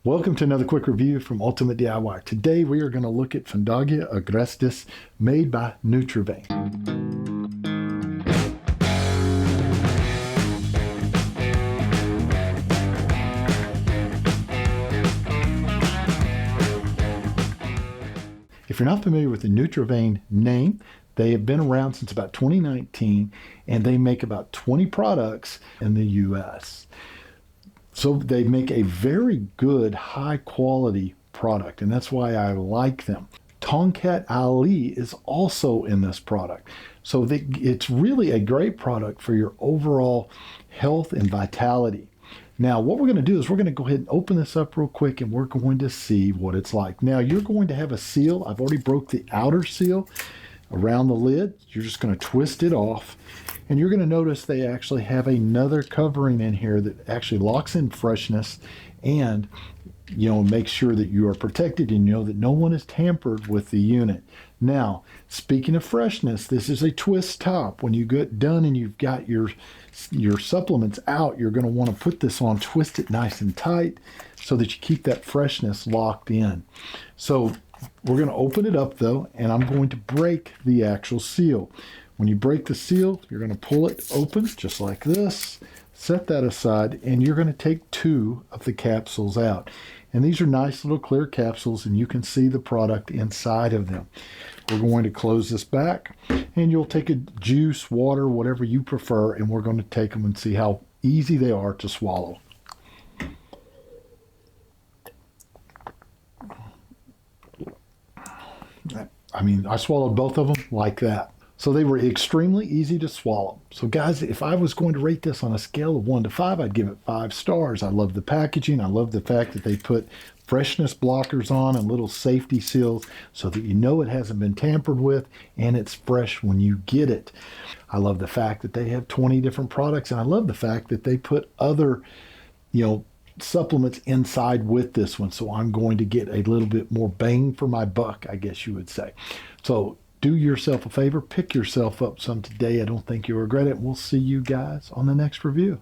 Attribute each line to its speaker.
Speaker 1: Welcome to another quick review from Ultimate DIY. Today we are going to look at Fadogia Agrestis made by Nutrivein. If you're not familiar with the Nutrivein name, they have been around since about 2019 and they make about 20 products in the US. So they make a very good, high quality product, and that's why I like them. Tongkat Ali is also in this product. So it's really a great product for your overall health and vitality. Now, what we're going to do is we're going to go ahead and open this up real quick, and we're going to see what it's like. Now, you're going to have a seal. I've already broke the outer seal around the lid. You're just going to twist it off. And you're going to notice they actually have another covering in here that actually locks in freshness and, makes sure that you are protected and that no one has tampered with the unit. Now, speaking of freshness, this is a twist top. When you get done and you've got your supplements out, you're going to want to put this on, twist it nice and tight so that you keep that freshness locked in. So we're going to open it up though, and I'm going to break the actual seal. When you break the seal, you're going to pull it open just like this, set that aside, and you're going to take 2 of the capsules out. And these are nice little clear capsules, and you can see the product inside of them. We're going to close this back, and you'll take a juice, water, whatever you prefer, and we're going to take them and see how easy they are to swallow. I swallowed both of them like that. So they were extremely easy to swallow. So guys, if I was going to rate this on a scale of 1 to 5, I'd give it 5 stars. I love the packaging. I love the fact that they put freshness blockers on and little safety seals so that it hasn't been tampered with and it's fresh when you get it. I love the fact that they have 20 different products, and I love the fact that they put other, supplements inside with this one. So I'm going to get a little bit more bang for my buck, I guess you would say. So do yourself a favor, pick yourself up some today. I don't think you'll regret it. We'll see you guys on the next review.